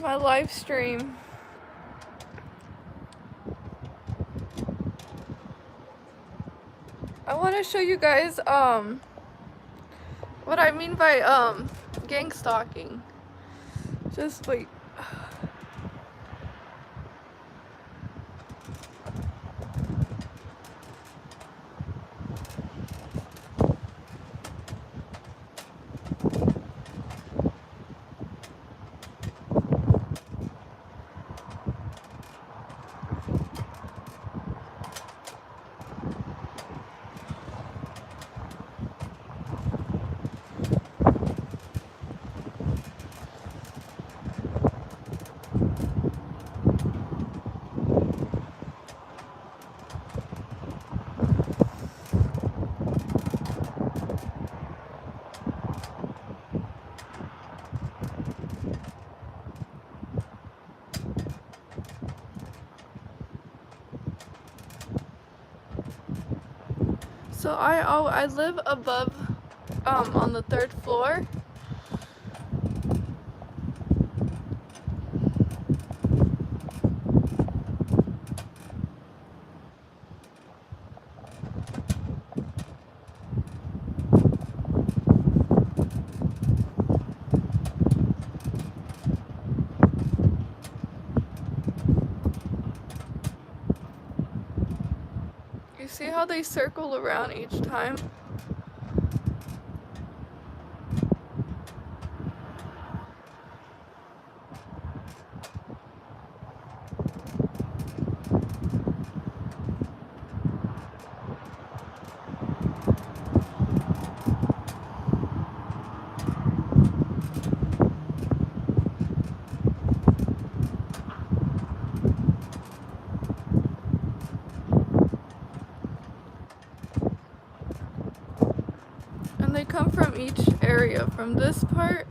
my live stream. I want to show you guys what I mean by gang stalking. Just wait. So I live above on the 3rd floor. You see how they circle around each time? And they come from each area, from this part.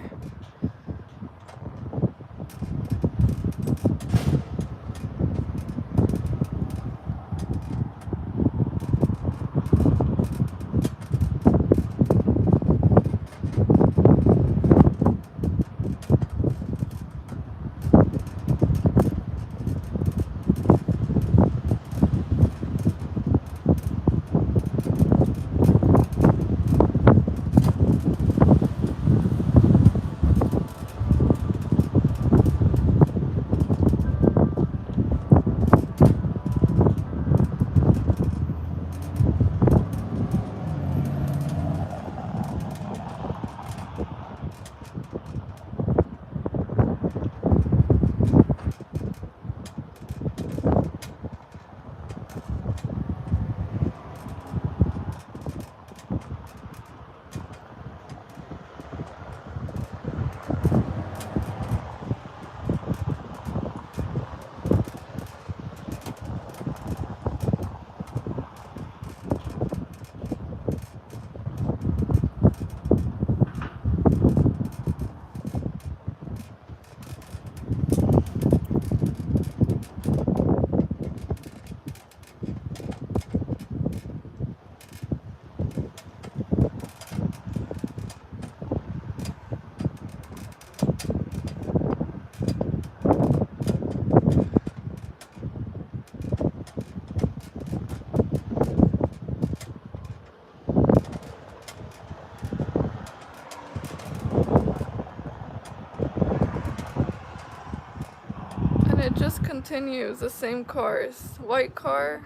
And it just continues, the same cars. White car.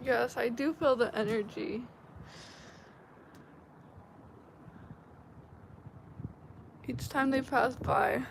Yes, I do feel the energy. Each time they pass by.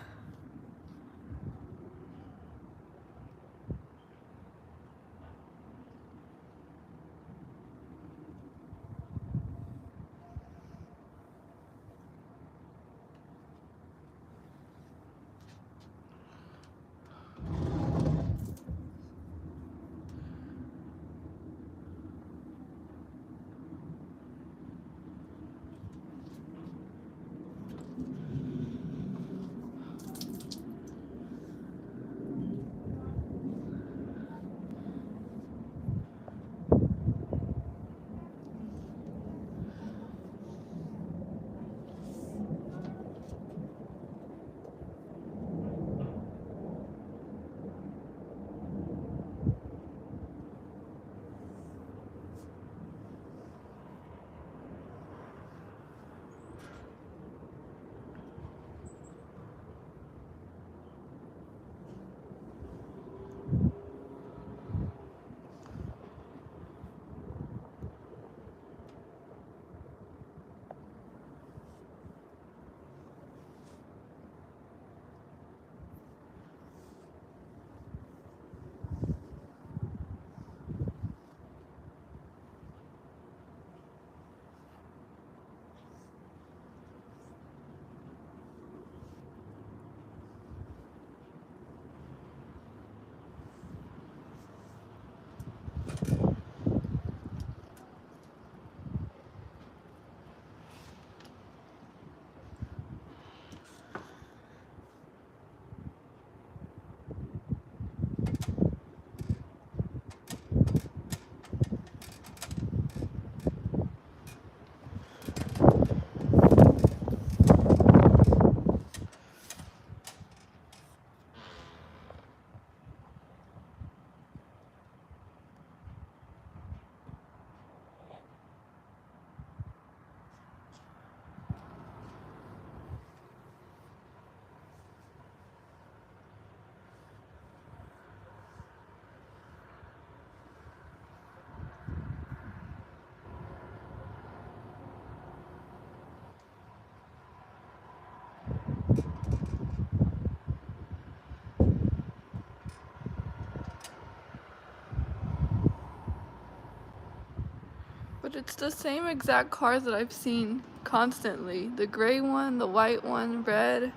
But it's the same exact cars that I've seen constantly. The gray one, the white one, red,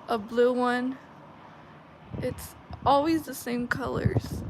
a blue one. It's always the same colors.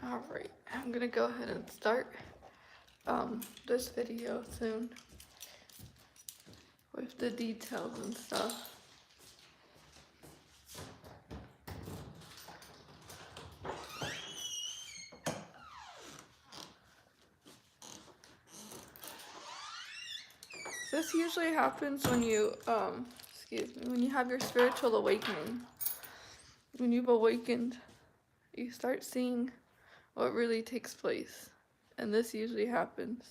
Alright, I'm gonna go ahead and start this video soon with the details and stuff. This usually happens when you when you have your spiritual awakening. When you've awakened, you start seeing what really takes place. And this usually happens.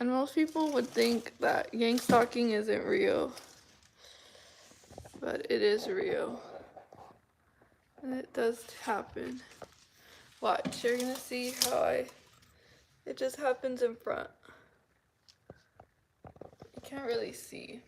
And most people would think that gang stalking isn't real, but it is real. And it does happen. Watch, you're gonna see how it just happens in front. You can't really see.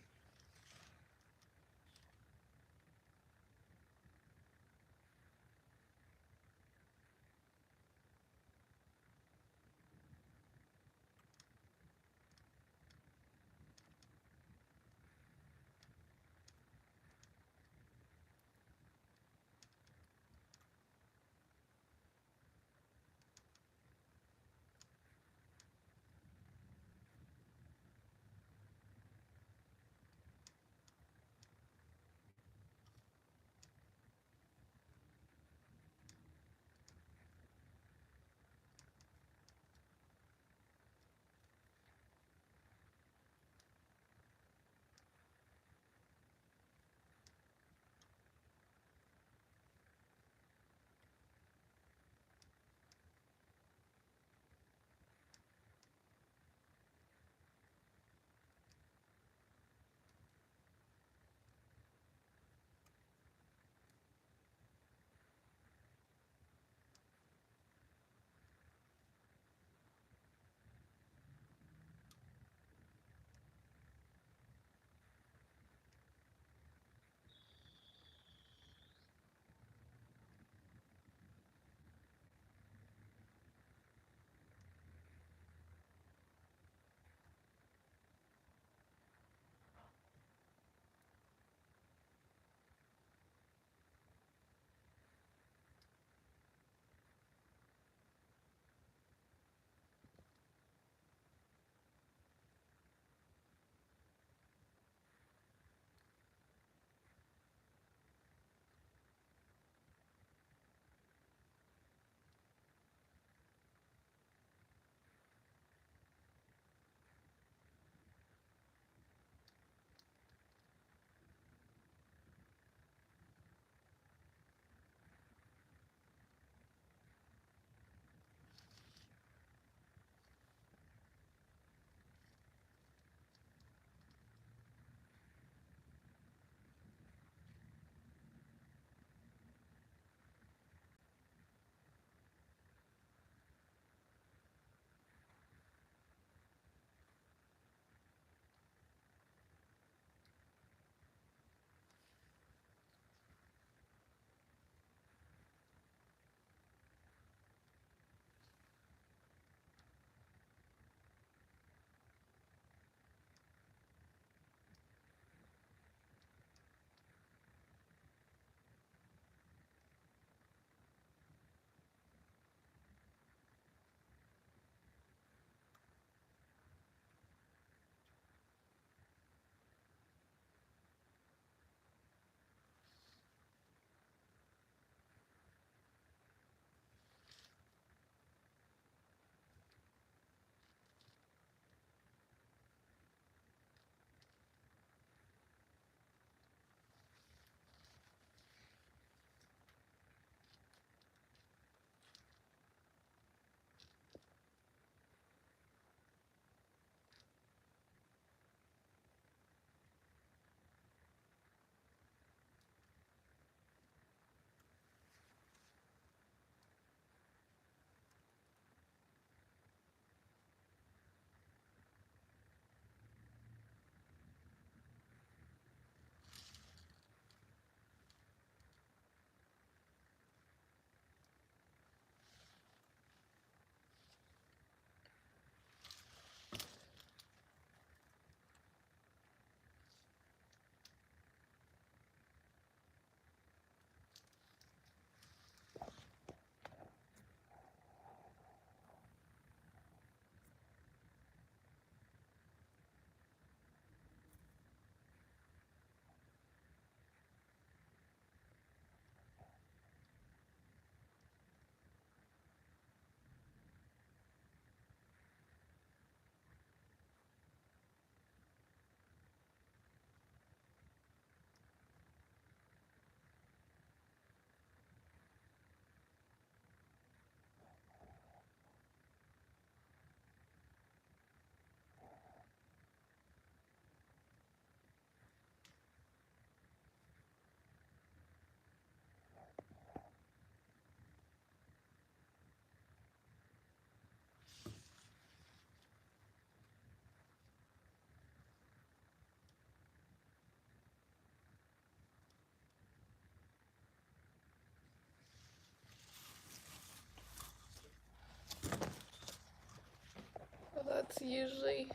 That's usually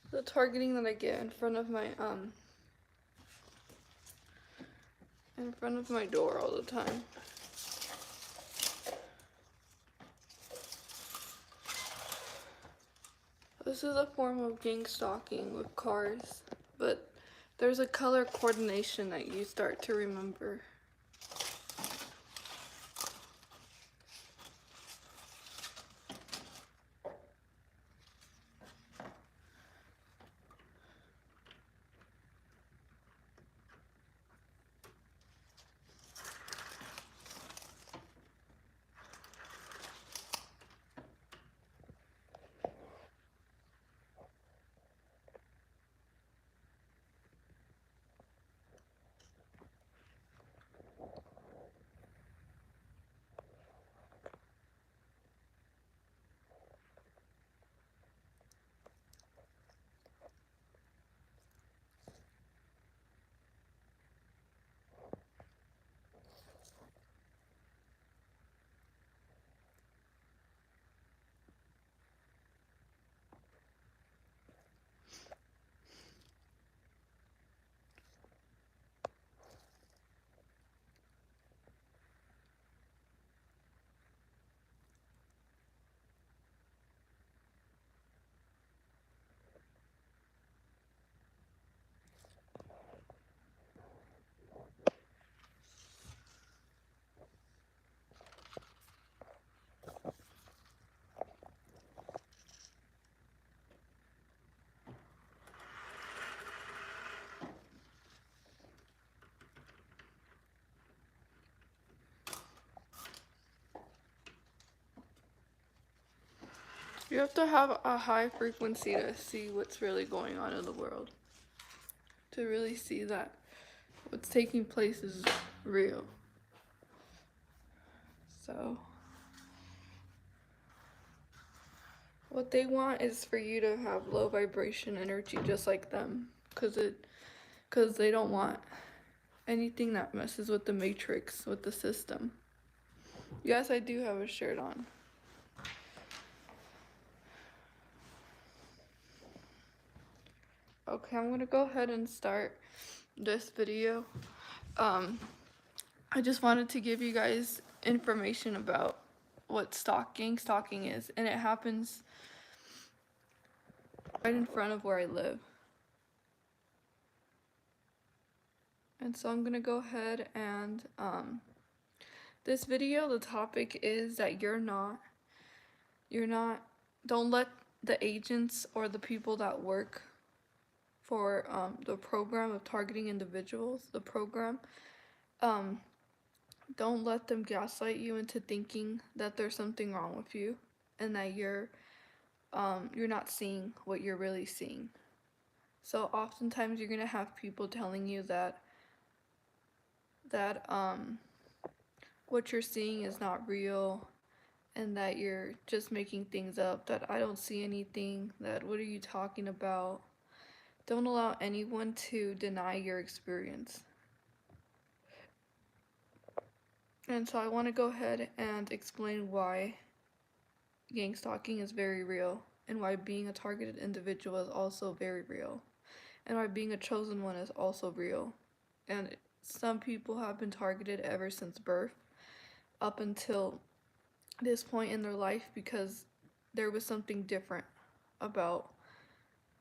the targeting that I get in front of my door all the time. This is a form of gang stalking with cars, but there's a color coordination that you start to remember. You have to have a high frequency to see what's really going on in the world. To really see that what's taking place is real. So, what they want is for you to have low vibration energy just like them, cuz they don't want anything that messes with the matrix, with the system. Yes, I do have a shirt on. Okay, I'm gonna go ahead and start this video. I just wanted to give you guys information about what stalking is, and it happens right in front of where I live. And so I'm gonna go ahead and this video, the topic is that don't let the agents or the people that work for the program of targeting individuals, the program, don't let them gaslight you into thinking that there's something wrong with you and that you're not seeing what you're really seeing. So oftentimes you're gonna have people telling you that what you're seeing is not real and that you're just making things up, that I don't see anything, that what are you talking about? Don't allow anyone to deny your experience. And so I want to go ahead and explain why gang stalking is very real, and why being a targeted individual is also very real, and why being a chosen one is also real. And some people have been targeted ever since birth up until this point in their life because there was something different about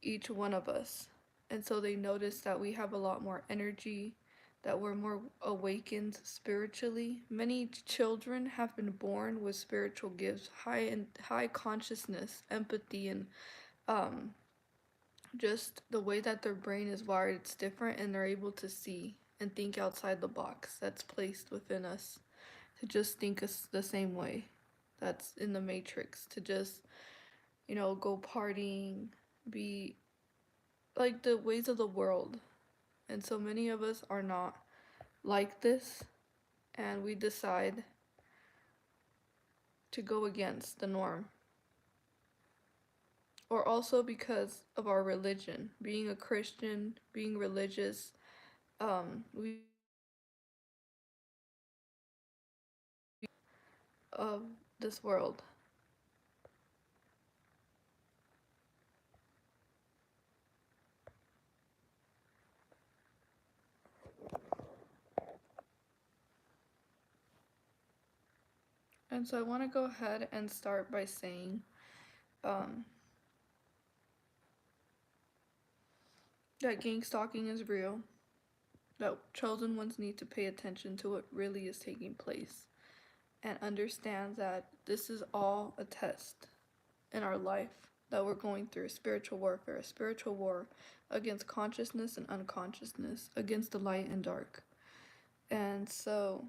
each one of us. And so they noticed that we have a lot more energy, that we're more awakened spiritually. Many children have been born with spiritual gifts, high consciousness, empathy, and just the way that their brain is wired, it's different, and they're able to see and think outside the box that's placed within us, to just think us the same way that's in the matrix, to just, go partying, be like the ways of the world. And so many of us are not like this, and we decide to go against the norm. Or also because of our religion, being a Christian, being religious, we of this world. And so I want to go ahead and start by saying um, that gang stalking is real, that chosen ones need to pay attention to what really is taking place and understand that this is all a test in our life that we're going through, spiritual warfare, a spiritual war against consciousness and unconsciousness, against the light and dark. And so,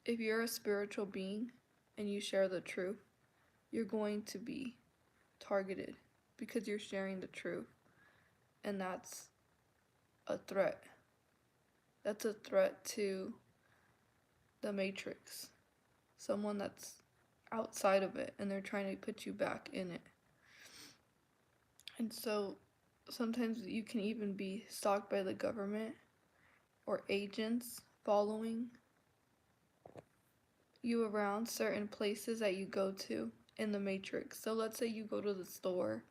if you're a spiritual being and you share the truth, you're going to be targeted because you're sharing the truth. And that's a threat. That's a threat to the matrix. Someone that's outside of it and they're trying to put you back in it. And so sometimes you can even be stalked by the government or agents following you around certain places that you go to in the matrix. So let's say you go to the store,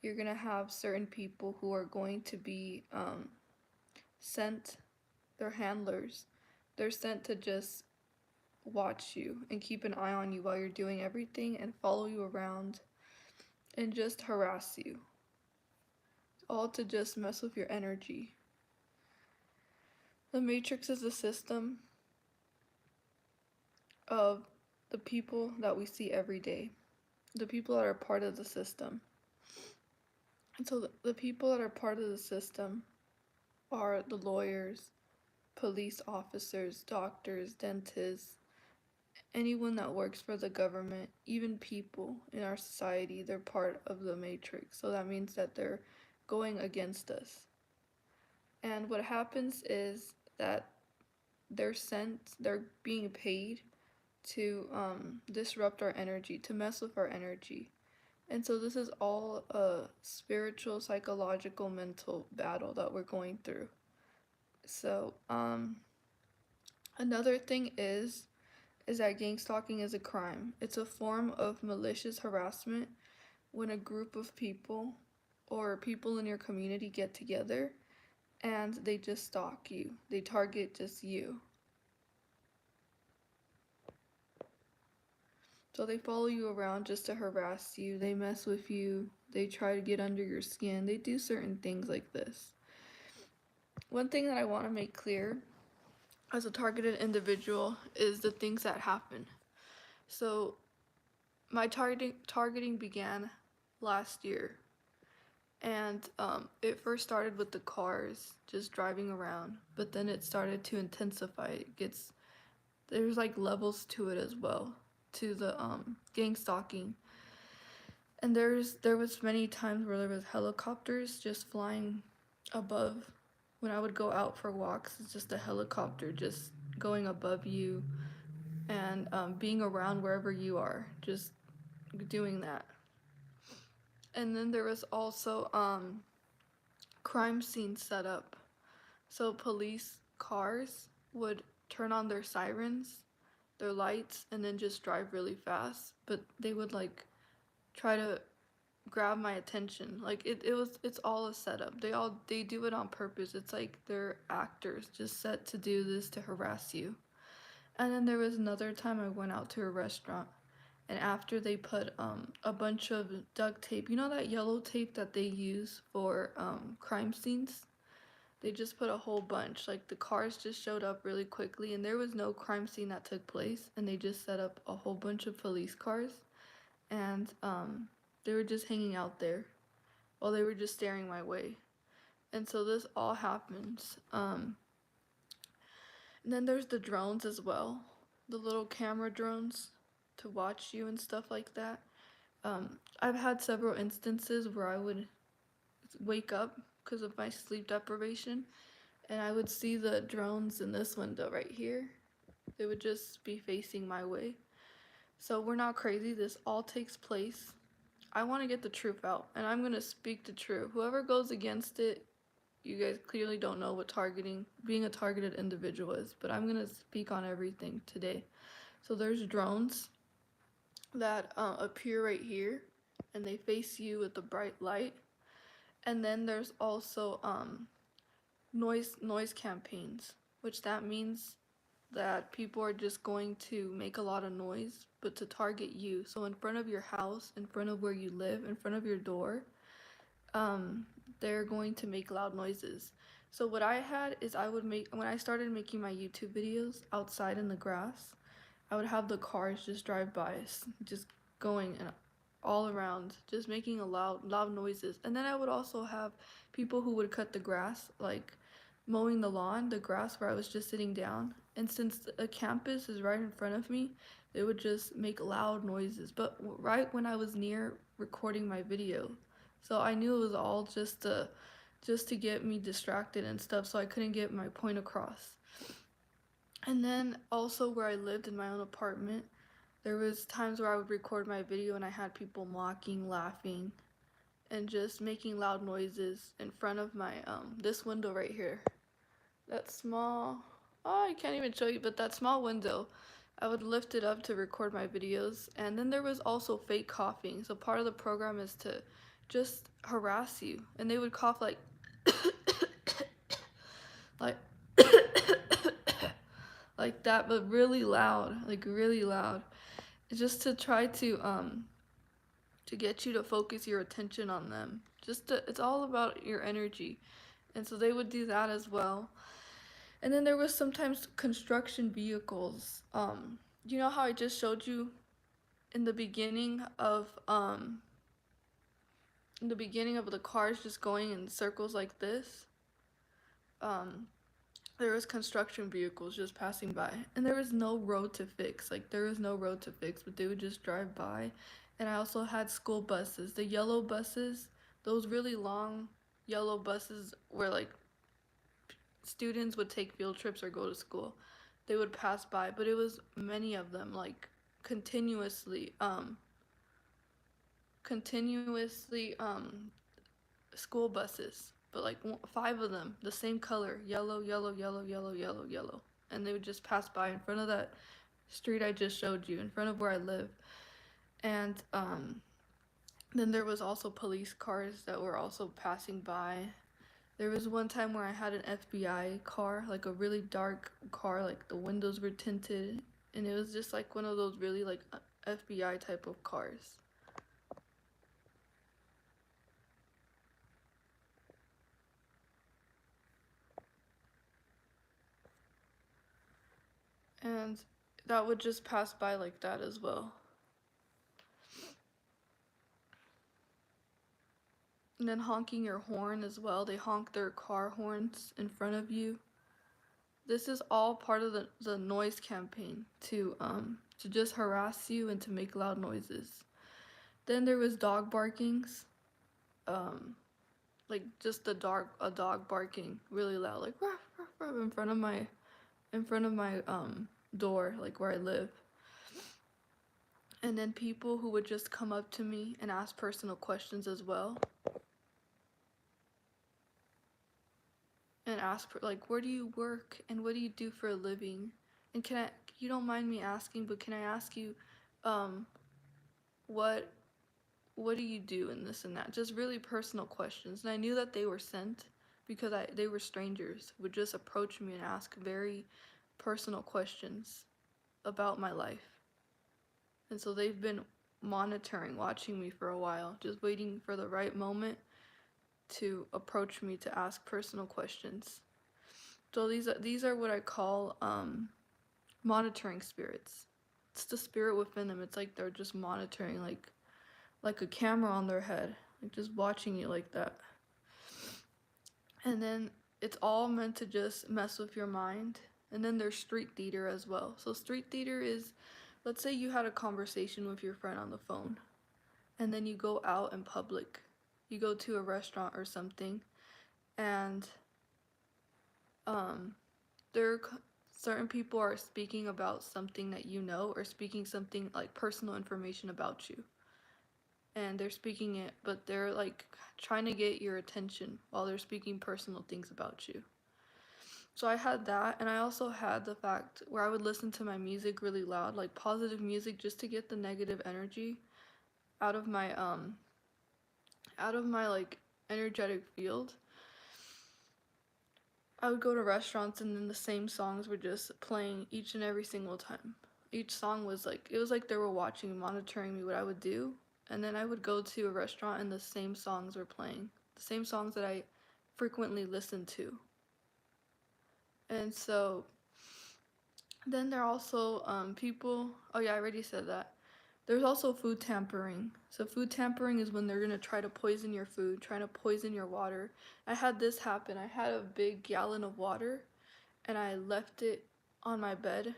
you're going to have certain people who are going to be sent, they're handlers. They're sent to just watch you and keep an eye on you while you're doing everything and follow you around and just harass you. All to just mess with your energy. The matrix is a system of the people that we see every day, the people that are part of the system. And so the people that are part of the system are the lawyers, police officers, doctors, dentists, anyone that works for the government, even people in our society, they're part of the matrix. So that means that they're going against us. And what happens is that they're being paid to disrupt our energy, to mess with our energy. And so this is all a spiritual, psychological, mental battle that we're going through. So another thing is that gang stalking is a crime. It's a form of malicious harassment when a group of people or people in your community get together and they just stalk you. They target just you. So they follow you around just to harass you. They mess with you. They try to get under your skin. They do certain things like this. One thing that I want to make clear as a targeted individual is the things that happen. So my targeting began last year. And it first started with the cars, just driving around. But then it started to intensify. There's like levels to it as well, to the gang stalking. And there was many times where there was helicopters just flying above. When I would go out for walks, it's just a helicopter just going above you and being around wherever you are, just doing that. And then there was also crime scenes set up. So police cars would turn on their sirens, their lights, and then just drive really fast. But they would like try to grab my attention. Like it's all a setup. They do it on purpose. It's like they're actors just set to do this to harass you. And then there was another time I went out to a restaurant and after they put a bunch of duct tape, you know that yellow tape that they use for crime scenes? They just put a whole bunch. Like the cars just showed up really quickly and there was no crime scene that took place and they just set up a whole bunch of police cars and they were just hanging out there while they were just staring my way. And so this all happens. And then there's the drones as well, the little camera drones to watch you and stuff like that. I've had several instances where I would wake up because of my sleep deprivation and I would see the drones in this window right here. They would just be facing my way. So we're not crazy. This all takes place. I want to get the truth out and I'm going to speak the truth. Whoever goes against it, you guys clearly don't know what being a targeted individual is, but I'm going to speak on everything today. So there's drones that appear right here and they face you with a bright light. And then there's also noise campaigns, which that means that people are just going to make a lot of noise, but to target you. So in front of your house, in front of where you live, in front of your door, um, they're going to make loud noises. So what I had is I would make when I started making my YouTube videos outside in the grass, I would have the cars just drive by, just going and all around, just making a loud noises. And then I would also have people who would cut the grass, like mowing the lawn, the grass where I was just sitting down. And since a campus is right in front of me, they would just make loud noises. But right when I was near recording my video, so I knew it was all just to get me distracted and stuff, so I couldn't get my point across. And then also where I lived in my own apartment, there was times where I would record my video and I had people mocking, laughing, and just making loud noises in front of my this window right here. That small, oh, I can't even show you, but that small window, I would lift it up to record my videos. And then there was also fake coughing. So part of the program is to just harass you, and they would cough like like like that, but really loud, like really loud. It's just to try to get you to focus your attention on them. It's all about your energy. And so they would do that as well. And then there was sometimes construction vehicles. You know how I just showed you in the beginning of the cars just going in circles like this? Um, there was construction vehicles just passing by, and there was no road to fix. Like there was no road to fix, but they would just drive by. And I also had school buses, the yellow buses, those really long yellow buses where like students would take field trips or go to school. They would pass by, but it was many of them, like continuously continuously school buses, but like five of them, the same color, yellow, yellow, yellow, yellow, yellow, yellow. And they would just pass by in front of that street I just showed you, in front of where I live. And then there was also police cars that were also passing by. There was one time where I had an FBI car, like a really dark car, like the windows were tinted, and it was just like one of those really like FBI type of cars. And that would just pass by like that as well. And then honking your horn as well. They honk their car horns in front of you. This is all part of the noise campaign to just harass you and to make loud noises. Then there was dog barkings. Um, like just a dog barking really loud, like ruff, ruff, ruff, in front of my door, like where I live. And then people who would just come up to me and ask personal questions as well, and ask like, where do you work and what do you do for a living, and can I, you don't mind me asking, but can I ask you um what what do you do and this and that, just really personal questions. And I knew that they were sent because they were strangers who would just approach me and ask very personal questions about my life. And so they've been monitoring, watching me for a while, just waiting for the right moment to approach me to ask personal questions. So these are what I call monitoring spirits. It's the spirit within them. It's like they're just monitoring, like a camera on their head, like just watching you like that. And then it's all meant to just mess with your mind. And then there's street theater as well. So street theater is, let's say you had a conversation with your friend on the phone, and then you go out in public. You go to a restaurant or something, and um, there certain people are speaking about something that you know, or speaking something like personal information about you. And they're speaking it, but they're like trying to get your attention while they're speaking personal things about you. So I had that, and I also had the fact where I would listen to my music really loud, like positive music, just to get the negative energy out of my like energetic field. I would go to restaurants and then the same songs were just playing each and every single time. Each song was like, it was like they were watching, monitoring me what I would do. And then I would go to a restaurant and the same songs were playing. The same songs that I frequently listened to. And so then there are also people, oh yeah, I already said that. There's also food tampering. So food tampering is when they're gonna try to poison your food, trying to poison your water. I had this happen. I had a big gallon of water and I left it on my bed.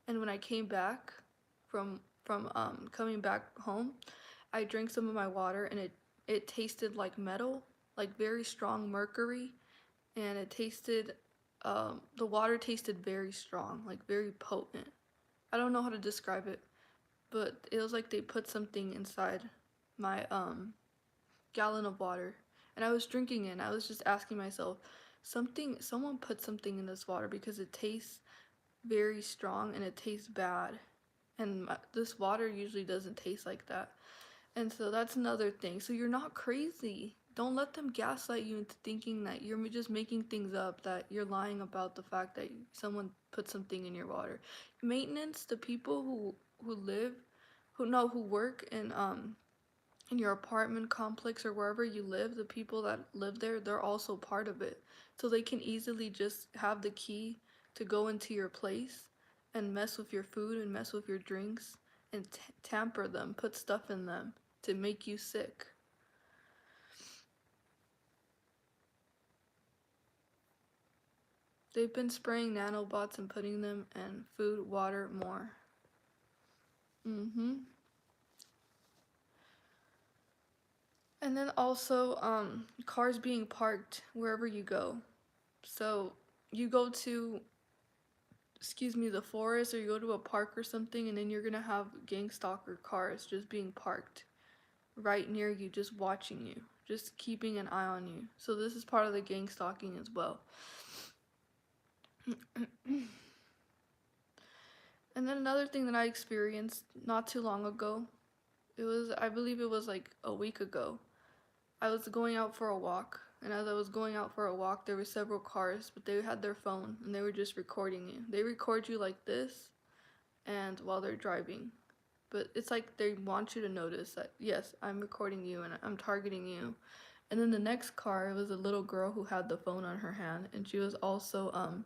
And when I came back from coming back home, I drank some of my water and it tasted like metal, like very strong mercury, and it tasted the water tasted very strong, like very potent. I don't know how to describe it, but it was like they put something inside my gallon of water. And I was drinking it and I was just asking myself, someone put something in this water because it tastes very strong and it tastes bad. And this water usually doesn't taste like that. And so that's another thing. So you're not crazy. Don't let them gaslight you into thinking that you're just making things up, that you're lying about the fact that someone put something in your water. Maintenance, the people who live, who work in your apartment complex or wherever you live, the people that live there, they're also part of it. So they can easily just have the key to go into your place and mess with your food and mess with your drinks and tamper them, put stuff in them to make you sick. They've been spraying nanobots and putting them in food, water, more. Mm-hmm. And then also cars being parked wherever you go. So you go to the forest or you go to a park or something and then you're gonna have gang stalker cars just being parked right near you, just watching you, just keeping an eye on you. So this is part of the gang stalking as well. And then another thing that I experienced not too long ago, I believe it was like a week ago. I was going out for a walk, and as I was going out for a walk, there were several cars, but they had their phone and they were just recording you. They record you like this and while they're driving. But it's like they want you to notice that, yes, I'm recording you and I'm targeting you. And then the next car, it was a little girl who had the phone on her hand and she was also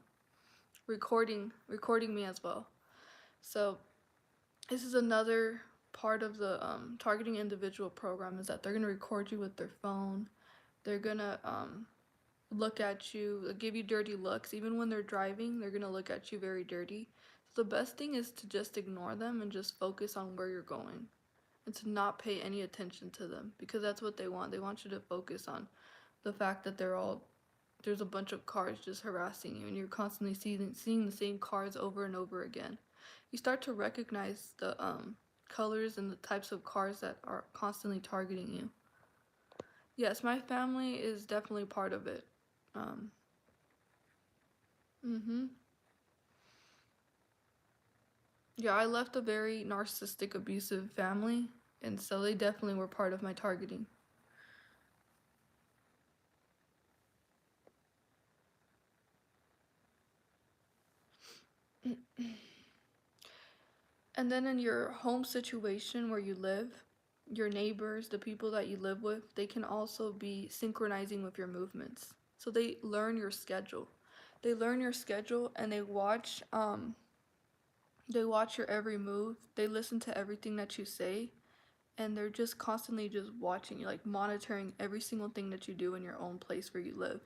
recording me as well. So this is another part of the targeting individual program, is that they're gonna record you with their phone. They're gonna look at you, give you dirty looks. Even when they're driving, they're gonna look at you very dirty. So the best thing is to just ignore them and just focus on where you're going and to not pay any attention to them, because that's what they want. They want you to focus on the fact that there's a bunch of cars just harassing you and you're constantly seeing the same cars over and over again. You start to recognize the colors and the types of cars that are constantly targeting you. Yes, my family is definitely part of it. Um, mm-hmm. Yeah, I left a very narcissistic, abusive family, and so they definitely were part of my targeting. And then in your home situation where you live, your neighbors, the people that you live with, they can also be synchronizing with your movements. So they learn your schedule. They learn your schedule and they watch your every move. They listen to everything that you say, and they're just constantly just watching you, like monitoring every single thing that you do in your own place where you live.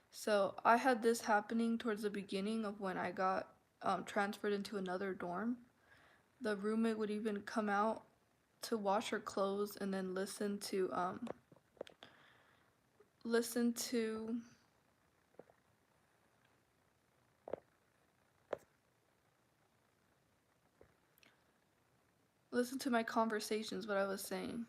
So I had this happening towards the beginning of when I got transferred into another dorm. The roommate would even come out to wash her clothes and then listen to listen to my conversations, what I was saying.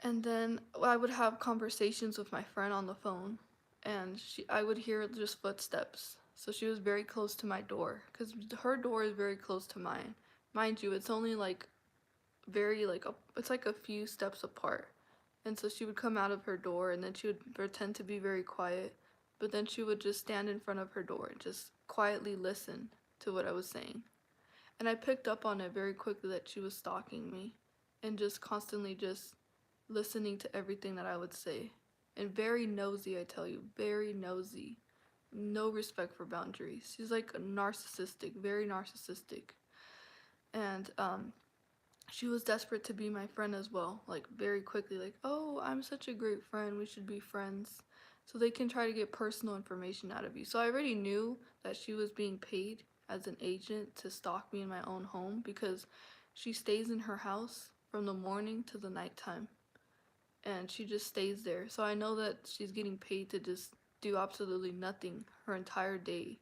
And then I would have conversations with my friend on the phone, and I would hear just footsteps. So she was very close to my door, because her door is very close to mine. Mind you, it's only like very like it's like a few steps apart. And so she would come out of her door and then she would pretend to be very quiet, but then she would just stand in front of her door and just quietly listen to what I was saying. And I picked up on it very quickly that she was stalking me and just constantly just listening to everything that I would say. And very nosy, I tell you, very nosy. No respect for boundaries. She's like a narcissistic, very narcissistic. And she was desperate to be my friend as well, like very quickly, like, oh, I'm such a great friend, we should be friends. So they can try to get personal information out of you. So I already knew that she was being paid as an agent to stalk me in my own home because she stays in her house from the morning to the nighttime and she just stays there. So I know that she's getting paid to just do absolutely nothing her entire day.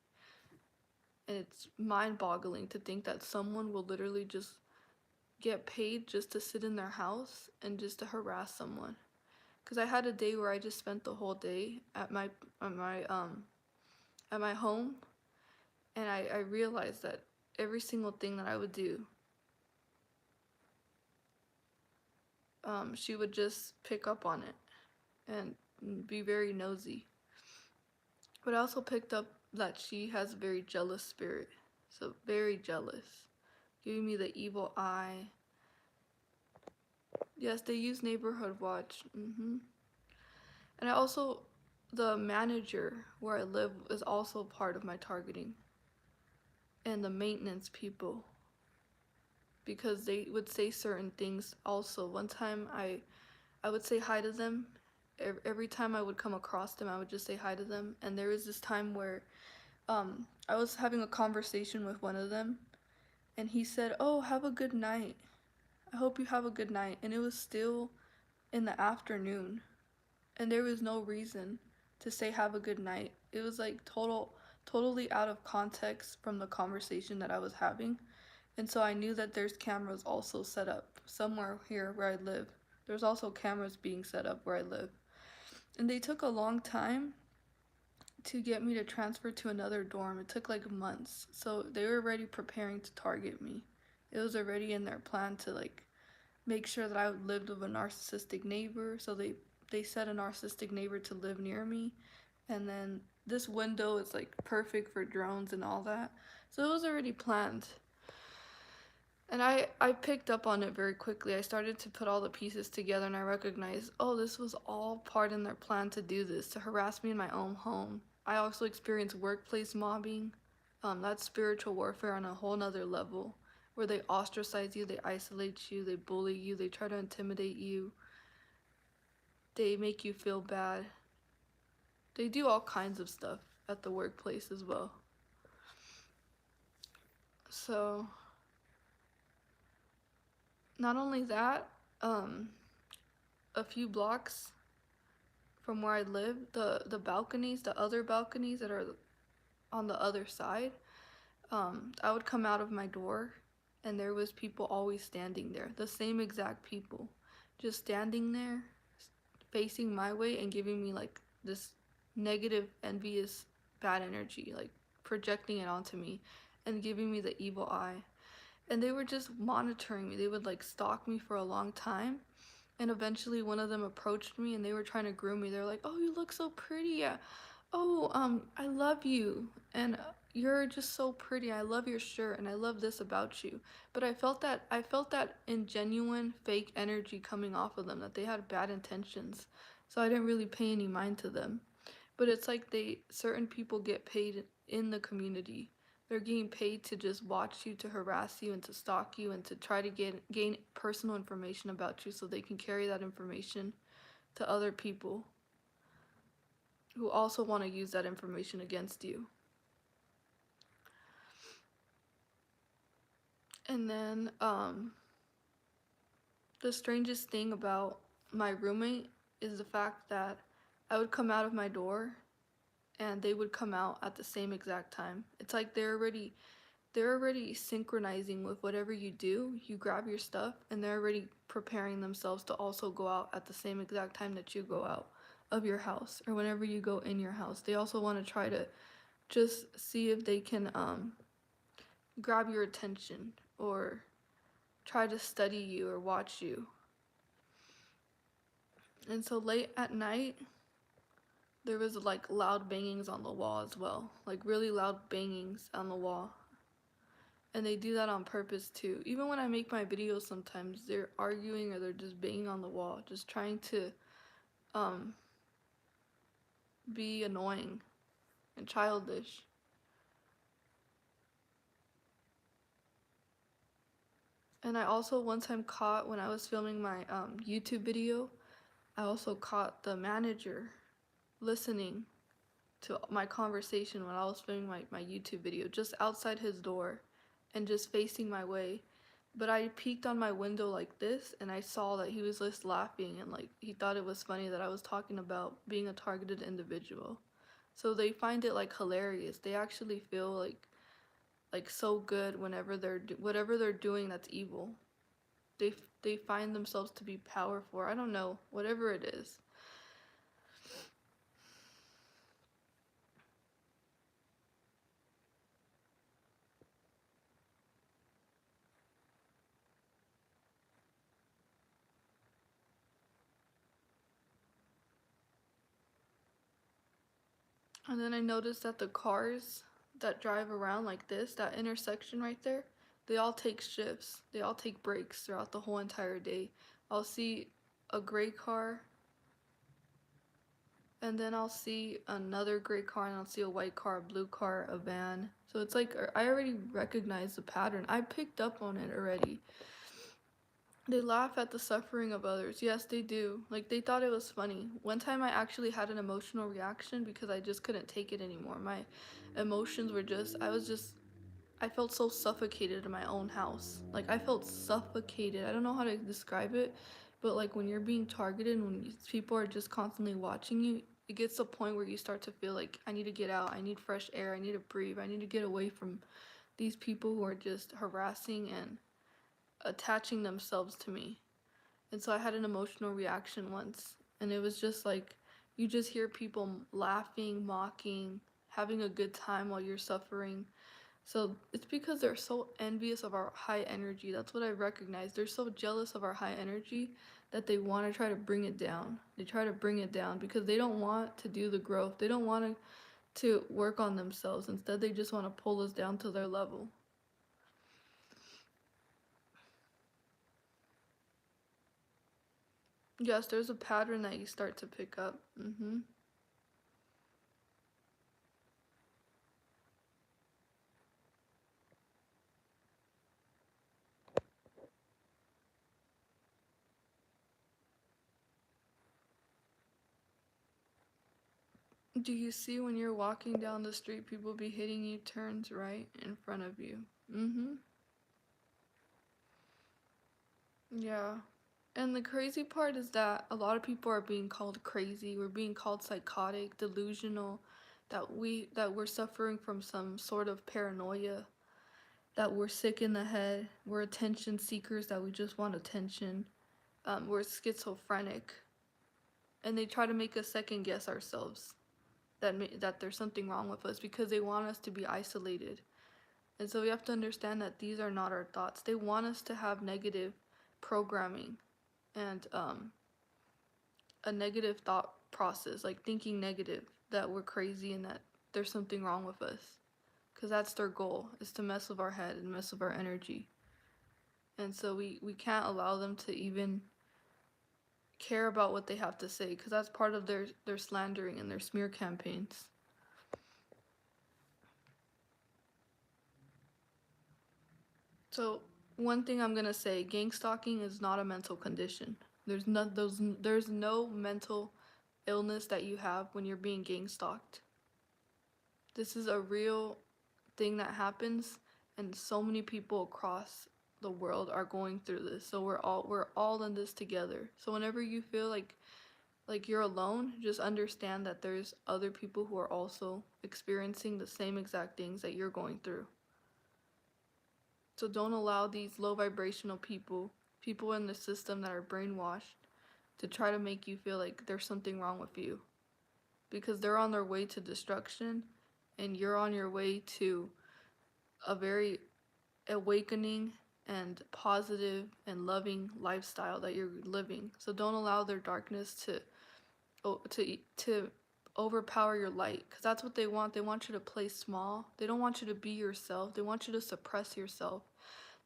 And it's mind boggling to think that someone will literally just get paid just to sit in their house and just to harass someone. Because I had a day where I just spent the whole day at my at my home, and I realized that every single thing that I would do, she would just pick up on it and be very nosy. But I also picked up that she has a very jealous spirit, so very jealous, giving me the evil eye. Yes, they use neighborhood watch. And I also, the manager where I live is also part of my targeting, and the maintenance people, because they would say certain things also. One time I would say hi to them. Every time I would come across them, I would just say hi to them. And there was this time where I was having a conversation with one of them, and he said, "Oh, have a good night. I hope you have a good night." And it was still in the afternoon, and there was no reason to say have a good night. It was like totally out of context from the conversation that I was having. And so I knew that there's cameras also set up somewhere here where I live. There's also cameras being set up where I live. And they took a long time to get me to transfer to another dorm. It took like months. So they were already preparing to target me. It was already in their plan to like make sure that I lived with a narcissistic neighbor. So they set a narcissistic neighbor to live near me. And then this window is like perfect for drones and all that. So it was already planned. And I picked up on it very quickly. I started to put all the pieces together and I recognized, oh, this was all part in their plan to do this, to harass me in my own home. I also experienced workplace mobbing. That's spiritual warfare on a whole nother level, where they ostracize you, they isolate you, they bully you, they try to intimidate you, they make you feel bad. They do all kinds of stuff at the workplace as well. So, not only that, a few blocks from where I live, the balconies, the other balconies that are on the other side, I would come out of my door and there was people always standing there, the same exact people, just standing there, facing my way and giving me like this negative, envious, bad energy, like projecting it onto me and giving me the evil eye. And they were just monitoring me. They would like stalk me for a long time. And eventually one of them approached me and they were trying to groom me. They're like, "Oh, you look so pretty. Oh, I love you. And you're just so pretty. I love your shirt and I love this about you." But I felt that ingenuine fake energy coming off of them, that they had bad intentions. So I didn't really pay any mind to them. But it's like certain people get paid in the community. They're getting paid to just watch you, to harass you, and to stalk you, and to try to gain personal information about you so they can carry that information to other people who also want to use that information against you. And then the strangest thing about my roommate is the fact that I would come out of my door and they would come out at the same exact time. It's like they're already synchronizing with whatever you do. You grab your stuff and they're already preparing themselves to also go out at the same exact time that you go out of your house, or whenever you go in your house. They also want to try to just see if they can grab your attention or try to study you or watch you. And so late at night, there was like loud bangings on the wall as well, like really loud bangings on the wall. And they do that on purpose too. Even when I make my videos, sometimes they're arguing or they're just banging on the wall, just trying to um, be annoying and childish. And I also one time caught, when I was filming my YouTube video, I also caught the manager listening to my conversation when I was filming my YouTube video, just outside his door and just facing my way. But I peeked on my window like this and I saw that he was just laughing and like he thought it was funny that I was talking about being a targeted individual. So they find it like hilarious. They actually feel like so good whenever whatever they're doing that's evil. They they find themselves to be powerful. I don't know, whatever it is. And then I noticed that the cars that drive around like this, that intersection right there, they all take shifts. They all take breaks throughout the whole entire day. I'll see a gray car, and then I'll see another gray car, and I'll see a white car, a blue car, a van. So it's like I already recognize the pattern. I picked up on it already. They laugh at the suffering of others. Yes, they do. Like, they thought it was funny. One time I actually had an emotional reaction because I just couldn't take it anymore. My emotions were just, I felt so suffocated in my own house. Like, I felt suffocated. I don't know how to describe it, but like when you're being targeted, when people are just constantly watching you, it gets to a point where you start to feel like, I need to get out. I need fresh air. I need to breathe. I need to get away from these people who are just harassing and attaching themselves to me. And so I had an emotional reaction once, and it was just like you just hear people laughing, mocking, having a good time while you're suffering. So it's because they're so envious of our high energy. That's what I recognize. They're so jealous of our high energy that they want to try to bring it down. They try to bring it down because they don't want to do the growth. They don't want to work on themselves. Instead, they just want to pull us down to their level. Yes, there's a pattern that you start to pick up. Do you see when you're walking down the street, people be hitting you turns right in front of you? Yeah. And the crazy part is that a lot of people are being called crazy. We're being called psychotic, delusional, that we're suffering from some sort of paranoia, that we're sick in the head, we're attention seekers, that we just want attention. We're schizophrenic, and they try to make us second guess ourselves that there's something wrong with us because they want us to be isolated. And so we have to understand that these are not our thoughts. They want us to have negative programming and a negative thought process, like thinking negative, that we're crazy and that there's something wrong with us. Because that's their goal, is to mess with our head and mess with our energy. And so we can't allow them to even care about what they have to say, because that's part of their slandering and their smear campaigns. So one thing I'm gonna say, gang stalking is not a mental condition. There's no mental illness that you have when you're being gang stalked. This is a real thing that happens, and so many people across the world are going through this. So we're all in this together. So whenever you feel like you're alone, just understand that there's other people who are also experiencing the same exact things that you're going through. So don't allow these low vibrational people in the system that are brainwashed, to try to make you feel like there's something wrong with you. Because they're on their way to destruction, and you're on your way to a very awakening and positive and loving lifestyle that you're living. So don't allow their darkness to overpower your light, because that's what they want. They want you to play small. They don't want you to be yourself. They want you to suppress yourself.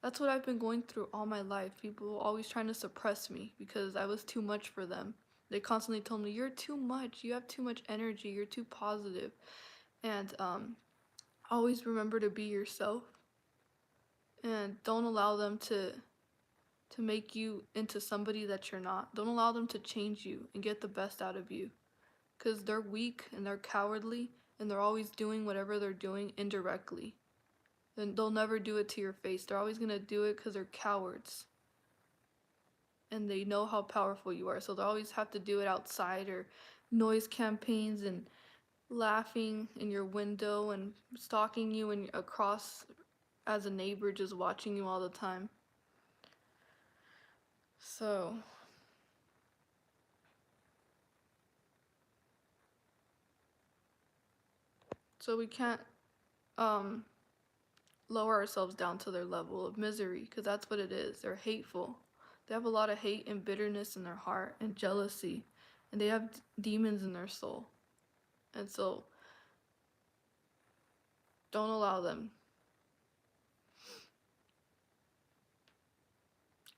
That's what I've been going through all my life. People always trying to suppress me because I was too much for them. They constantly told me, "You're too much. You have too much energy. You're too positive." And always remember to be yourself, and don't allow them to make you into somebody that you're not. Don't allow them to change you and get the best out of you, because they're weak and they're cowardly, and they're always doing whatever they're doing indirectly. Then they'll never do it to your face. They're always going to do it because they're cowards and they know how powerful you are. So they always have to do it outside, or noise campaigns, and laughing in your window and stalking you and across as a neighbor, just watching you all the time. So we can't um lower ourselves down to their level of misery, because that's what it is. They're hateful. They have a lot of hate and bitterness in their heart and jealousy, and they have demons in their soul. And so don't allow them.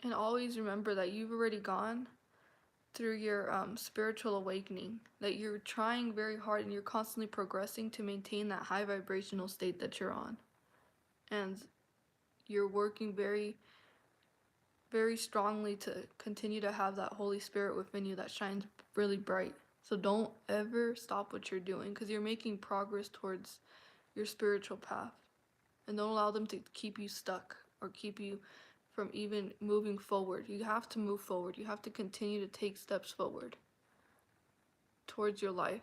And always remember that you've already gone through your spiritual awakening, that you're trying very hard and you're constantly progressing to maintain that high vibrational state that you're on. And you're working very, very strongly to continue to have that Holy Spirit within you that shines really bright. So don't ever stop what you're doing, because you're making progress towards your spiritual path. And don't allow them to keep you stuck or keep you from even moving forward. You have to move forward. You have to continue to take steps forward towards your life.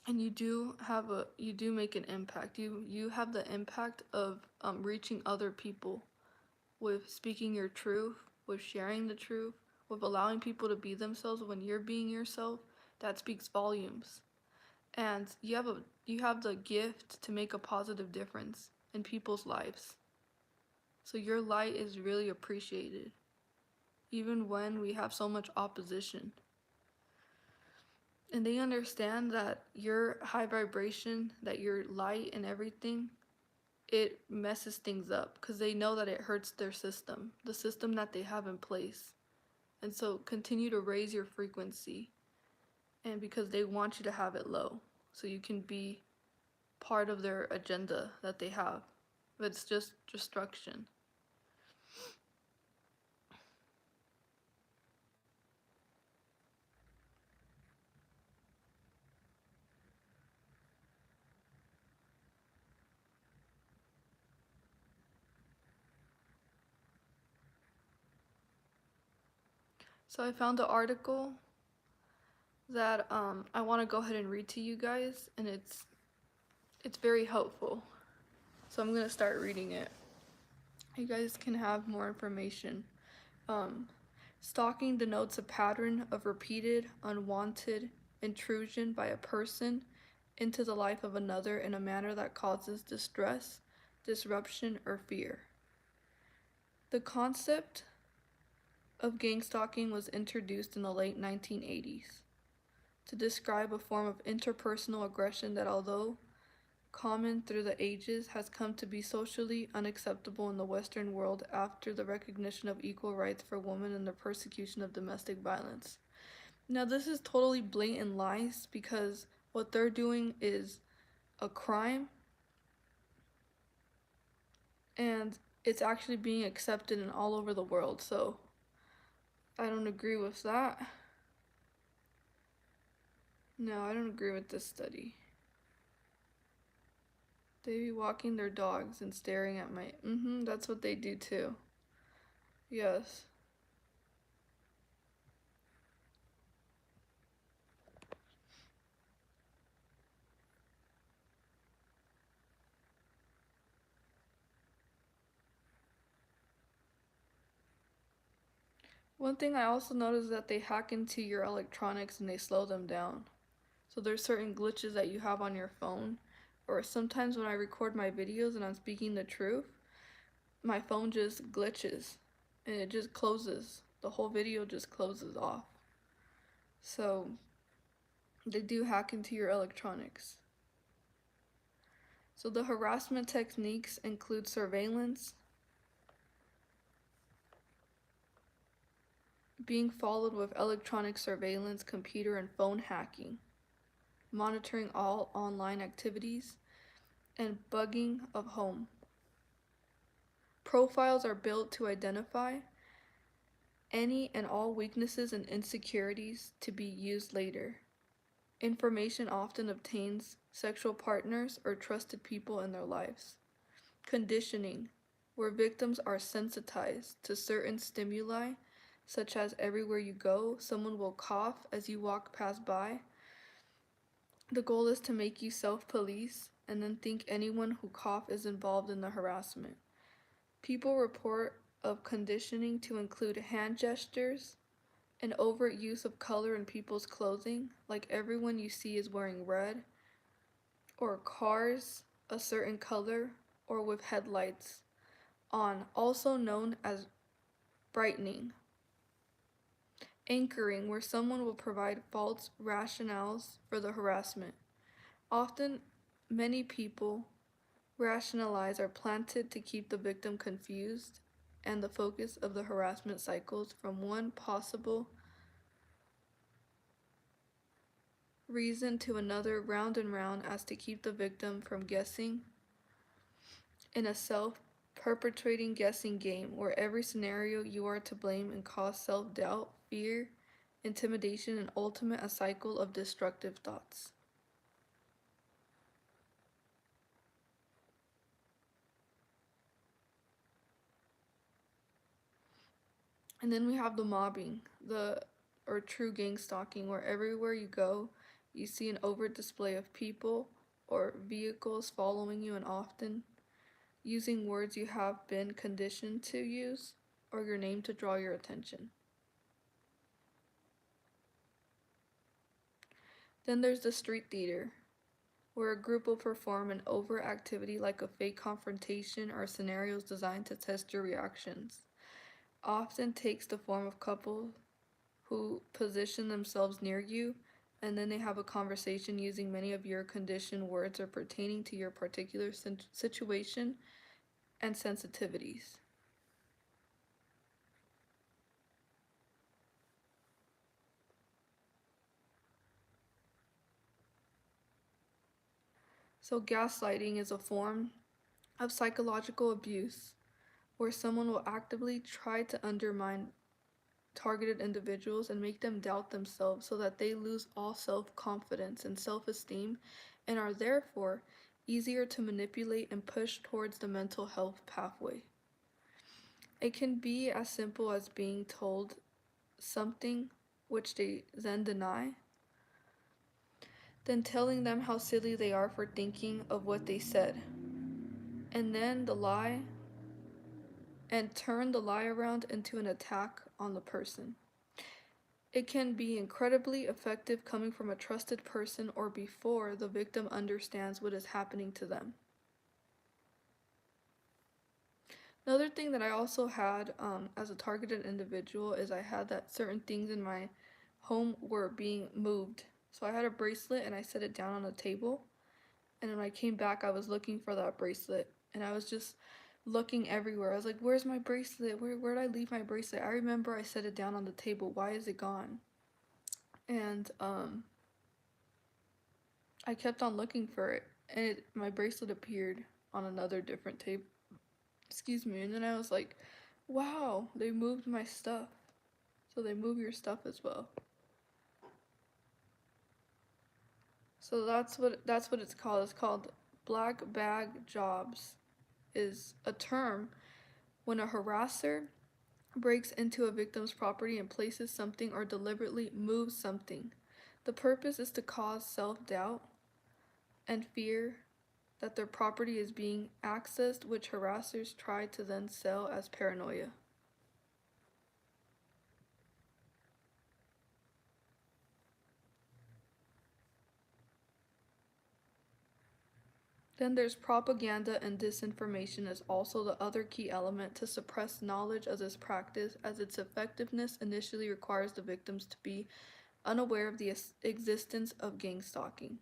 And you do make an impact. You have the impact of reaching other people with speaking your truth, with sharing the truth, with allowing people to be themselves when you're being yourself. That speaks volumes. And you have the gift to make a positive difference in people's lives. So your light is really appreciated, even when we have so much opposition. And they understand that your high vibration, that your light and everything, it messes things up, because they know that it hurts their system, the system that they have in place. And so continue to raise your frequency, and because they want you to have it low, so you can be part of their agenda that they have. It's just destruction. So I found an article that I want to go ahead and read to you guys, and it's very helpful. So I'm gonna start reading it. You guys can have more information. Stalking denotes a pattern of repeated, unwanted intrusion by a person into the life of another in a manner that causes distress, disruption, or fear. The concept of gang stalking was introduced in the late 1980s to describe a form of interpersonal aggression that, although common through the ages, has come to be socially unacceptable in the Western world after the recognition of equal rights for women and the persecution of domestic violence. Now, this is totally blatant lies, because what they're doing is a crime, and it's actually being accepted in all over the world. So I don't agree with that. No, I don't agree with this study. They be walking their dogs and staring at my... that's what they do too. Yes. One thing I also noticed is that they hack into your electronics and they slow them down. So there's certain glitches that you have on your phone, or sometimes when I record my videos and I'm speaking the truth, my phone just glitches and it just closes. The whole video just closes off. So they do hack into your electronics. So the harassment techniques include surveillance, being followed with electronic surveillance, computer and phone hacking, monitoring all online activities, and bugging of home. Profiles are built to identify any and all weaknesses and insecurities to be used later. Information often obtains sexual partners or trusted people in their lives. Conditioning, where victims are sensitized to certain stimuli, such as everywhere you go, someone will cough as you walk past by. The goal is to make you self-police and then think anyone who coughs is involved in the harassment. People report of conditioning to include hand gestures, an overt use of color in people's clothing, like everyone you see is wearing red, or cars a certain color, or with headlights on, also known as brightening. Anchoring, where someone will provide false rationales for the harassment. Often, many people rationalize are planted to keep the victim confused and the focus of the harassment cycles from one possible reason to another, round and round, as to keep the victim from guessing in a self-perpetuating guessing game where every scenario you are to blame and cause self-doubt, fear, intimidation, and ultimate a cycle of destructive thoughts. And then we have the mobbing, or true gang stalking, where everywhere you go, you see an overt display of people or vehicles following you and often using words you have been conditioned to use or your name to draw your attention. Then there's the street theater, where a group will perform an overt activity like a fake confrontation or scenarios designed to test your reactions. Often takes the form of couples who position themselves near you and then they have a conversation using many of your conditioned words or pertaining to your particular situation and sensitivities. So gaslighting is a form of psychological abuse where someone will actively try to undermine targeted individuals and make them doubt themselves so that they lose all self-confidence and self-esteem and are therefore easier to manipulate and push towards the mental health pathway. It can be as simple as being told something which they then deny, then telling them how silly they are for thinking of what they said, and then the lie, and turn the lie around into an attack on the person. It can be incredibly effective coming from a trusted person or before the victim understands what is happening to them. Another thing that I also had as a targeted individual is I had that certain things in my home were being moved. So I had a bracelet and I set it down on a table. And when I came back, I was looking for that bracelet. And I was just looking everywhere. I was like, where's my bracelet? Where did I leave my bracelet? I remember I set it down on the table. Why is it gone? And I kept on looking for it. And my bracelet appeared on another different table. Excuse me. And then I was like, wow, they moved my stuff. So they move your stuff as well. So that's what it's called. It's called black bag jobs. Is a term when a harasser breaks into a victim's property and places something or deliberately moves something. The purpose is to cause self-doubt and fear that their property is being accessed, which harassers try to then sell as paranoia. Then there's propaganda and disinformation is also the other key element to suppress knowledge of this practice, as its effectiveness initially requires the victims to be unaware of the existence of gang stalking,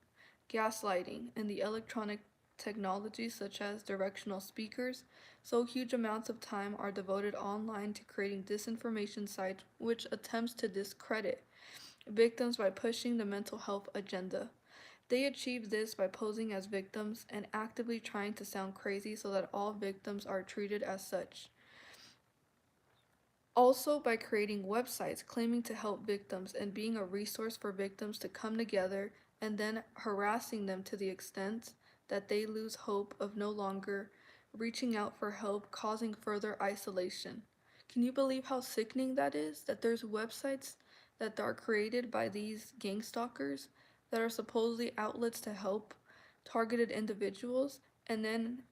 gaslighting, and the electronic technologies such as directional speakers. So huge amounts of time are devoted online to creating disinformation sites which attempts to discredit victims by pushing the mental health agenda. They achieve this by posing as victims and actively trying to sound crazy so that all victims are treated as such. Also, by creating websites claiming to help victims and being a resource for victims to come together, and then harassing them to the extent that they lose hope of no longer reaching out for help, causing further isolation. Can you believe how sickening that is? That there's websites that are created by these gang stalkers that are supposedly outlets to help targeted individuals, and then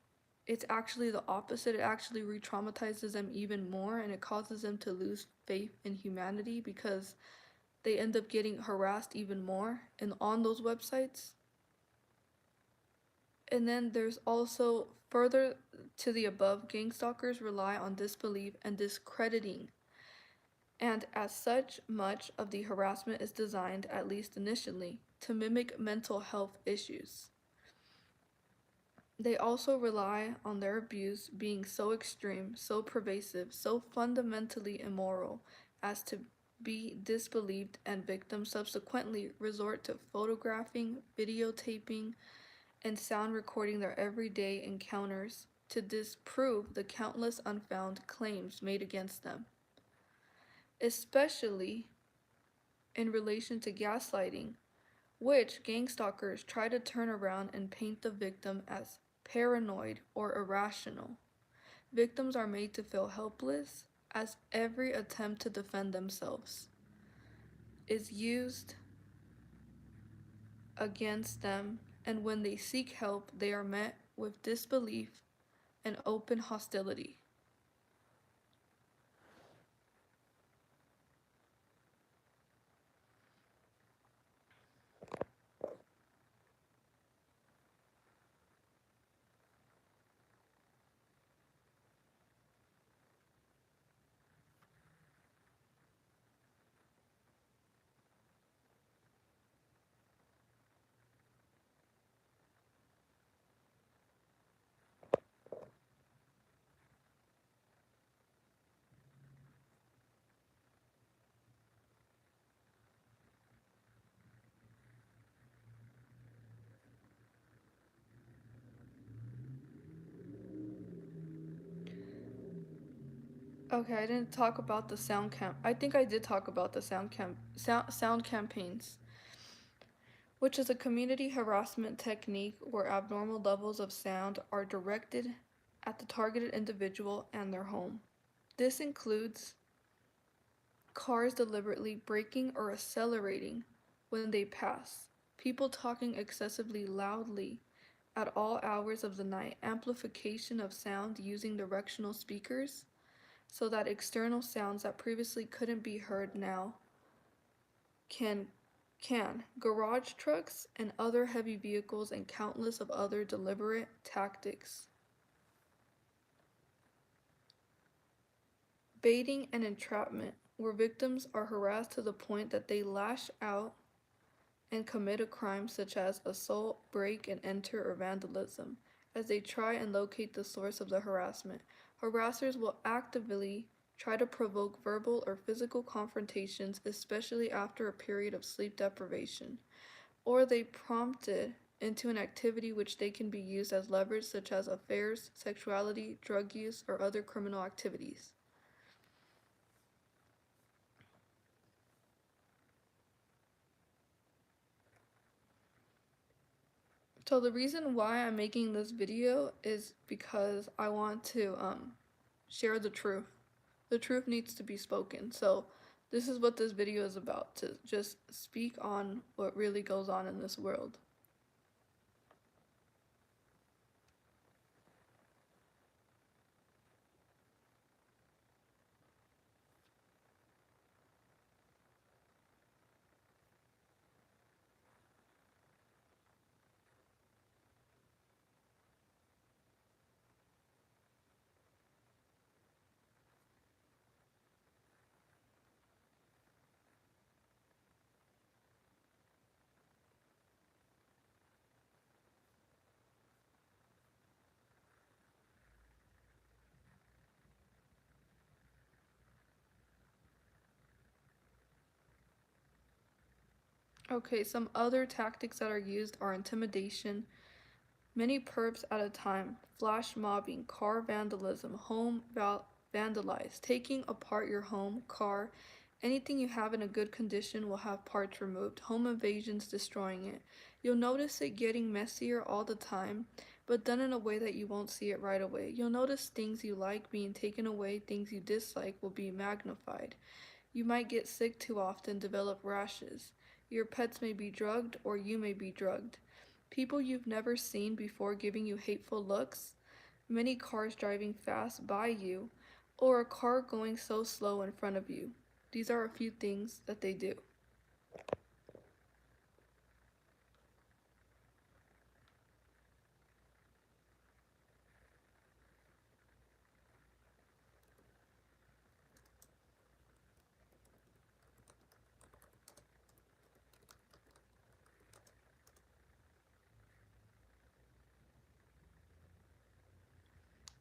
it's actually the opposite. It actually re traumatizes them even more, and it causes them to lose faith in humanity because they end up getting harassed even more and on those websites. And then there's also further to the above, gang stalkers rely on disbelief and discrediting, and as such, much of the harassment is designed, at least initially, to mimic mental health issues. They also rely on their abuse being so extreme, so pervasive, so fundamentally immoral as to be disbelieved, and victims subsequently resort to photographing, videotaping, and sound recording their everyday encounters to disprove the countless unfounded claims made against them, especially in relation to gaslighting, which gang stalkers try to turn around and paint the victim as paranoid or irrational. Victims are made to feel helpless, as every attempt to defend themselves is used against them, and when they seek help, they are met with disbelief and open hostility. Okay, I didn't talk about the sound camp. I think I did talk about the sound campaigns, which is a community harassment technique where abnormal levels of sound are directed at the targeted individual and their home. This includes cars deliberately braking or accelerating when they pass, people talking excessively loudly at all hours of the night, amplification of sound using directional speakers so that external sounds that previously couldn't be heard now can garage trucks and other heavy vehicles, and countless of other deliberate tactics. Baiting and entrapment, where victims are harassed to the point that they lash out and commit a crime such as assault, break and enter, or vandalism, as they try and locate the source of the harassment. Harassers will actively try to provoke verbal or physical confrontations, especially after a period of sleep deprivation, or they prompted into an activity which they can be used as leverage, such as affairs, sexuality, drug use, or other criminal activities. So the reason why I'm making this video is because I want to share the truth. The truth needs to be spoken. So this is what this video is about, to just speak on what really goes on in this world. Okay, some other tactics that are used are intimidation, many perps at a time, flash mobbing, car vandalism, vandalized, taking apart your home, car, anything you have in a good condition will have parts removed, home invasions, destroying it. You'll notice it getting messier all the time, but done in a way that you won't see it right away. You'll notice things you like being taken away, things you dislike will be magnified. You might get sick too often, develop rashes. Your pets may be drugged, or you may be drugged. People you've never seen before giving you hateful looks, many cars driving fast by you, or a car going so slow in front of you. These are a few things that they do.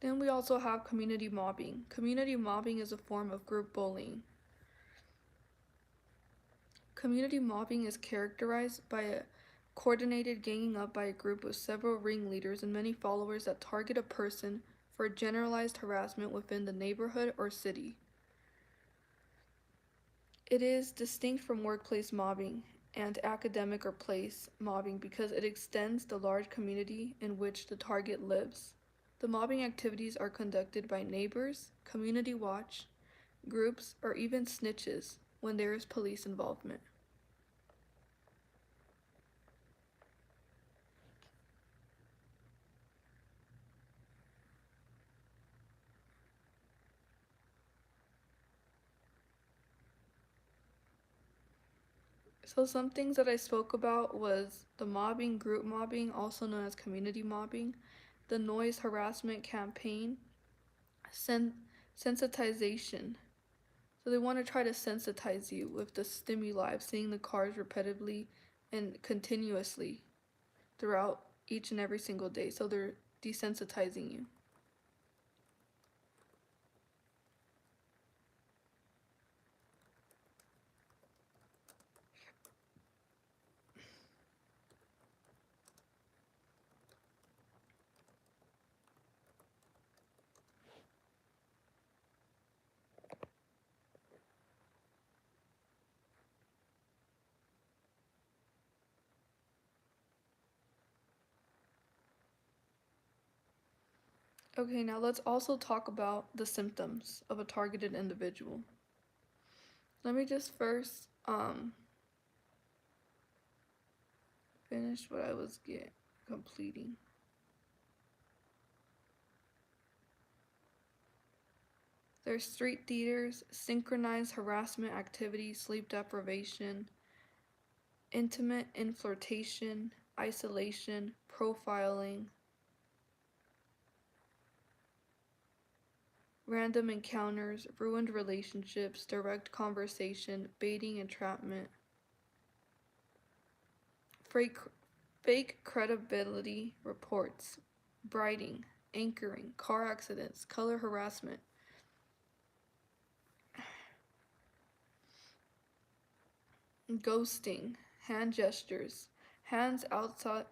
Then we also have community mobbing. Community mobbing is a form of group bullying. Community mobbing is characterized by a coordinated ganging up by a group of several ringleaders and many followers that target a person for generalized harassment within the neighborhood or city. It is distinct from workplace mobbing and academic or place mobbing because it extends the large community in which the target lives. The mobbing activities are conducted by neighbors, community watch, groups, or even snitches when there is police involvement. So some things that I spoke about was the mobbing, group mobbing, also known as community mobbing, the noise harassment campaign, sen- sensitization. So they want to try to sensitize you with the stimuli of seeing the cars repetitively and continuously throughout each and every single day. So they're desensitizing you. Okay, now let's also talk about the symptoms of a targeted individual. Let me just first finish what I was completing. There's street theaters, synchronized harassment activity, sleep deprivation, intimate infiltration, isolation, profiling, random encounters, ruined relationships, direct conversation, baiting, entrapment, fake, fake credibility reports, brighting, anchoring, car accidents, color harassment, ghosting, hand gestures, hands outside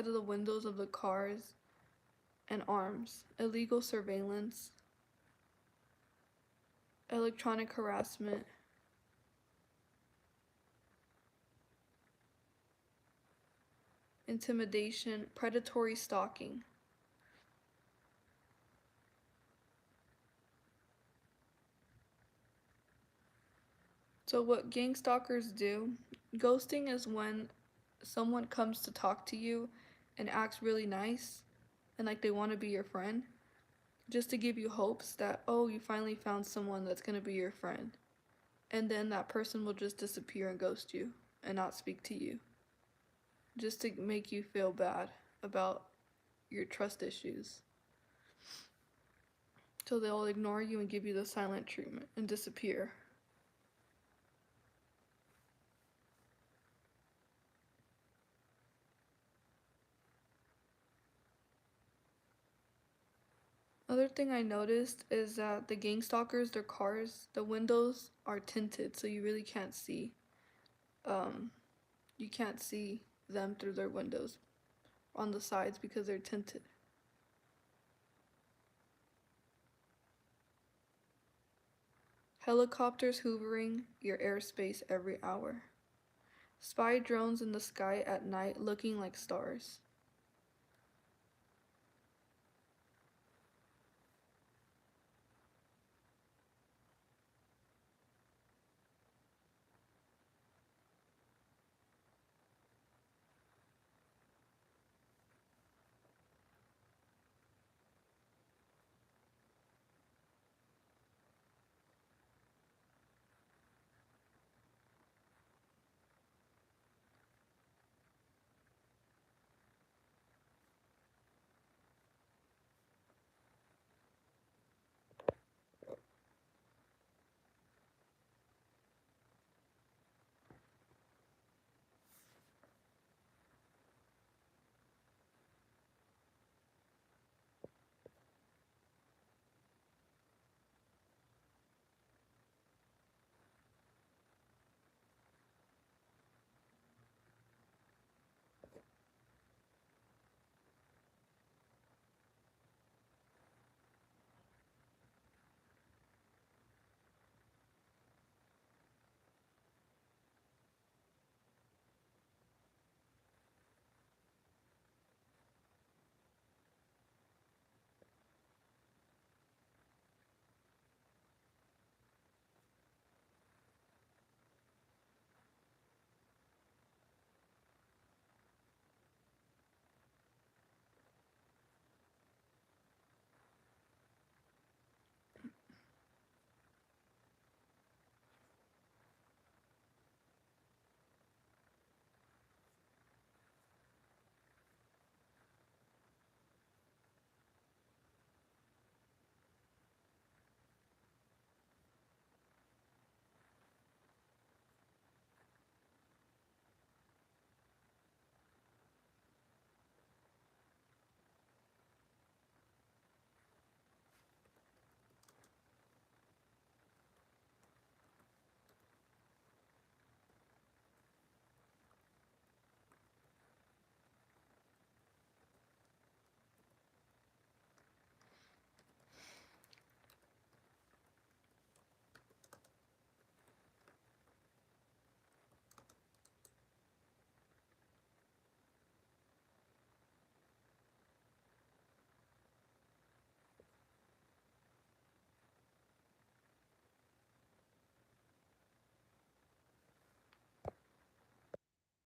of the windows of the cars and arms, illegal surveillance, electronic harassment, intimidation, predatory stalking. So, what gang stalkers do, ghosting is when someone comes to talk to you and acts really nice and like they want to be your friend, just to give you hopes that, oh, you finally found someone that's going to be your friend. And then that person will just disappear and ghost you and not speak to you, just to make you feel bad about your trust issues. So they'll ignore you and give you the silent treatment and disappear. Other thing I noticed is that the gang stalkers, their cars, the windows are tinted, so you really can't see. Um, You can't see them through their windows on the sides because they're tinted. Helicopters hoovering your airspace every hour. Spy drones in the sky at night looking like stars.